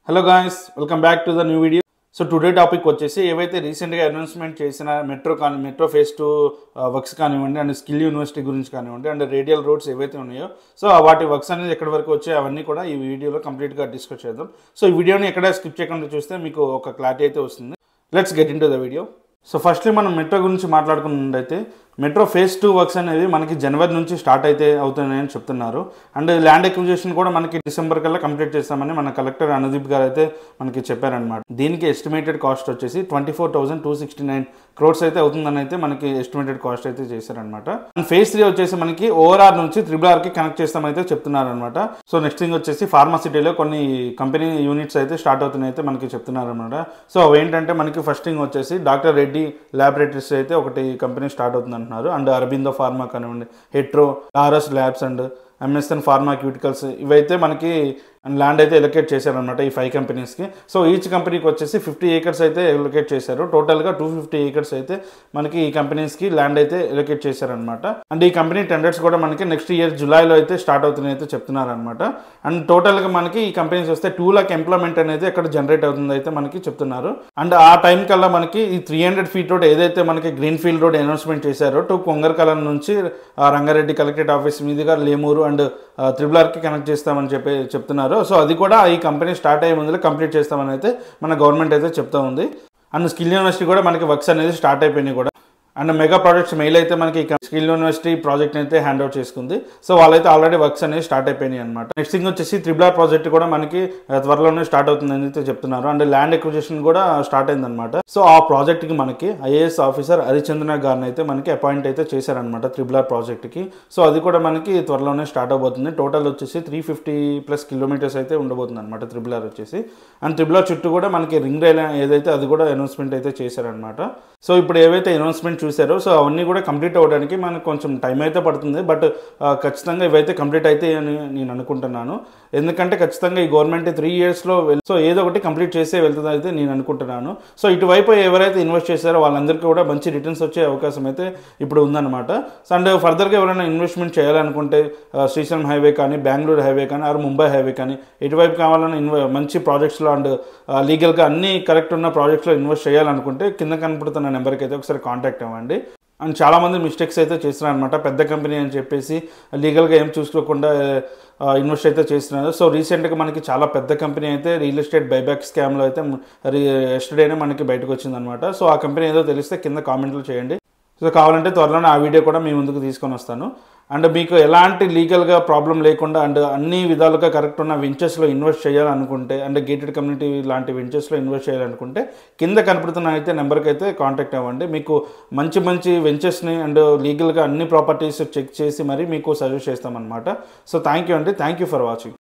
Hello guys, welcome back to the new video. So today topic వచ్చేసి ఏవైతే రీసెంట్గా announcement చేసిన మెట్రో ఫేజ్ 2 వర్క్స్ కానివ్వండి, అండ్ స్కిల్ యూనివర్సిటీ గురించి కానివ్వండి, అండ్ రేడియల్ రోడ్స్ ఏవైతే ఉన్నాయో సో వాటి వర్క్స్ అనేది ఎక్కడి వరకు వచ్చాయి అవన్నీ కూడా ఈ వీడియోలో కంప్లీట్గా డిస్కస్ చేద్దాం. సో ఈ వీడియోని ఎక్కడ స్కిప్ చేయకుండా చూస్తే మీకు ఒక క్లారిటీ అయితే వస్తుంది. Let's get in to the video. So firstly మనం మెట్రో గురించి మాట్లాడుకున్నట్టయితే మెట్రో ఫేజ్ 2 వర్క్స్ అనేవి మనకి జనవరి నుంచి స్టార్ట్ అయితే అవుతున్నాయని చెప్తున్నారు. అండ్ ల్యాండ్ ఎక్విజిషన్ కూడా మనకి డిసెంబర్ కల్లా కంప్లీట్ చేస్తామని మన కలెక్టర్ అనుదీప్ గారు అయితే మనకి చెప్పారనమాట. దీనికి ఎస్టిమేటెడ్ కాస్ట్ వచ్చేసి 24,269 crores అయితే అవుతుందని అయితే మనకి ఎస్టిమేటెడ్ కాస్ట్ అయితే చేశారనమాట. అండ్ ఫేజ్ 3 వచ్చేసి మనకి ఓఆర్ఆర్ నుంచి త్రిబుల్ కి కనెక్ట్ చేస్తామైతే చెప్తున్నారనమాట. సో నెక్స్ట్ థింగ్ వచ్చేసి ఫార్మాసిటీలో కొన్ని కంపెనీ యూనిట్స్ అయితే స్టార్ట్ అవుతున్నాయి అయితే మనకి చెప్తున్నారనమాట. సో అవేంటంటే మనకి ఫస్ట్ థింగ్ వచ్చేసి డాక్టర్ రెడ్డి ల్యాబొరేటరీస్ అయితే ఒకటి కంపెనీ స్టార్ట్ అవుతుంది అంటున్నారు. అండ్ అరబిందో ఫార్మా కానివ్వండి, Hetero, RS labs and MSN pharmaceuticals ఇవైతే మనకి ల్యాండ్ అయితే ఎలొకేట్ చేశారనమాట ఈ 5 కంపెనీస్కి. సో ఈచ్ కంపెనీకి వచ్చేసి 50 acres అయితే ఎలొకేట్ చేశారు. టోటల్గా 250 acres అయితే మనకి ఈ కంపెనీస్కి ల్యాండ్ అయితే ఎలొకేట్ చేశారనమాట. అండ్ ఈ కంపెనీ టెండర్స్ కూడా మనకి నెక్స్ట్ ఇయర్ జూలైలో అయితే స్టార్ట్ అవుతున్నాయి అయితే చెప్తున్నారనమాట. అండ్ టోటల్గా మనకి ఈ కంపెనీస్ వస్తే 2 lakh ఎంప్లాయ్మెంట్ అనేది అక్కడ జనరేట్ అవుతుంది అయితే మనకి చెప్తున్నారు. అండ్ ఆ టైం కల్లా మనకి ఈ 300 feet రోడ్ ఏదైతే మనకి గ్రీన్ ఫీల్డ్ రోడ్ అనౌన్స్మెంట్ చేశారో కొంగరకలం నుంచి రంగారెడ్డి కలెక్టరేట్ ఆఫీస్ మీదుగా లేమూరు అండ్ త్రిబుల్ కి కనెక్ట్ చేస్తామని చెప్తున్నారు. సో అది కూడా ఈ కంపెనీ స్టార్ట్ అయ్యే ముందు కంప్లీట్ చేస్తామని అయితే మన గవర్నమెంట్ అయితే చెప్తా ఉంది. అండ్ స్కిల్ యూనివర్సిటీ కూడా మనకి వర్క్స్ అనేది స్టార్ట్ అయిపోయినాయి కూడా. అండ్ మెగా ప్రాజెక్ట్స్ మెయిల్ అయితే మనకి స్కిల్ యూనివర్సిటీ ప్రాజెక్ట్ అయితే హ్యాండ్ అవుట్ చేసుకుంది. సో వాళ్ళైతే ఆల్రెడీ వర్క్స్ అనేది స్టార్ట్ అయిపోయినాయి అనమాట. నెక్స్ట్ థింగ్ వచ్చేసి త్రిబుల్ ప్రాజెక్ట్ కూడా మనకి త్వరలోనే స్టార్ట్ అవుతుందని అయితే చెప్తున్నారు. అండ్ ల్యాండ్ ఎక్విజిషన్ కూడా స్టార్ట్ అయిందనమాట. సో ఆ ప్రాజెక్ట్ కి మనకి ఐఏఎస్ ఆఫీసర్ హరిచంద్ర గారిని అయితే మనకి అపాయింట్ అయితే చేశారనమాట త్రిబుల్ ప్రాజెక్ట్ కి. సో అది కూడా మనకి త్వరలోనే స్టార్ట్ అవబోతుంది. టోటల్ వచ్చేసి 350+ kilometers అయితే ఉండబోతుంది అనమాట త్రిబుల్ వచ్చేసి. అండ్ త్రిబుల్ చుట్టూ కూడా మనకి రింగ్ రైల్ ఏదైతే అది కూడా అనౌన్స్మెంట్ అయితే చేశారనమాట. సో ఇప్పుడు ఏవైతే అనౌన్స్మెంట్ చూసారో సో అవన్నీ కూడా కంప్లీట్ అవ్వడానికి మనకు కొంచెం టైం అయితే పడుతుంది. బట్ ఖచ్చితంగా ఇవైతే కంప్లీట్ అయితే అని నేను అనుకుంటున్నాను. ఎందుకంటే ఖచ్చితంగా ఈ గవర్నమెంట్ 3 yearsలో సో ఏదో ఒకటి కంప్లీట్ చేసే వెళ్తుంది అయితే నేను అనుకుంటున్నాను. సో ఇటువైపు ఎవరైతే ఇన్వెస్ట్ చేశారో వాళ్ళందరికీ కూడా మంచి రిటర్న్స్ వచ్చే అవకాశం అయితే ఇప్పుడు ఉందన్నమాట. సో అండ్ ఫర్దర్గా ఎవరైనా ఇన్వెస్ట్మెంట్ చేయాలనుకుంటే శ్రీశైలం హైవే కానీ, బెంగళూరు హైవే కానీ, ఆర్ ముంబై హైవే కానీ ఎటువైపు కావాలని మంచి ప్రాజెక్ట్స్లో అండ్ లీగల్గా అన్ని కరెక్ట్ ఉన్న ప్రాజెక్ట్స్లో ఇన్వెస్ట్ చేయాలనుకుంటే కింద కనపడుతున్న నెంబర్కి అయితే ఒకసారి కాంటాక్ట్ అవ్వండి. అండ్ చాలామంది మిస్టేక్స్ అయితే చేస్తున్నారు అనమాట. పెద్ద కంపెనీ అని చెప్పేసి లీగల్గా ఏం చూసుకోకుండా ఇన్వెస్ట్ అయితే చేస్తున్నారు. సో రీసెంట్గా మనకి చాలా పెద్ద కంపెనీ అయితే రియల్ ఎస్టేట్ బైబ్యాక్ స్కామ్లో అయితే ఎస్టర్డేనే మనకి బయటకు వచ్చిందనమాట. సో ఆ కంపెనీ ఏదో తెలిస్తే కింద కామెంట్లు చేయండి. సో కావాలంటే త్వరలోనే ఆ వీడియో కూడా మీ ముందుకు తీసుకొని వస్తాను. అండ్ మీకు ఎలాంటి లీగల్గా ప్రాబ్లం లేకుండా అండ్ అన్ని విధాలుగా కరెక్ట్ ఉన్న వెంచర్స్లో ఇన్వెస్ట్ చేయాలనుకుంటే అండ్ గేటెడ్ కమ్యూనిటీ లాంటి వెంచర్స్లో ఇన్వెస్ట్ చేయాలనుకుంటే కింద కనపడుతున్న అయితే నెంబర్కి అయితే కాంటాక్ట్ అవ్వండి. మీకు మంచి మంచి వెంచర్స్ని అండ్ లీగల్గా అన్ని ప్రాపర్టీస్ చెక్ చేసి మరి మీకు సజెస్ట్ చేస్తామన్నమాట. సో థ్యాంక్ యూ అండి. Thank you for watching.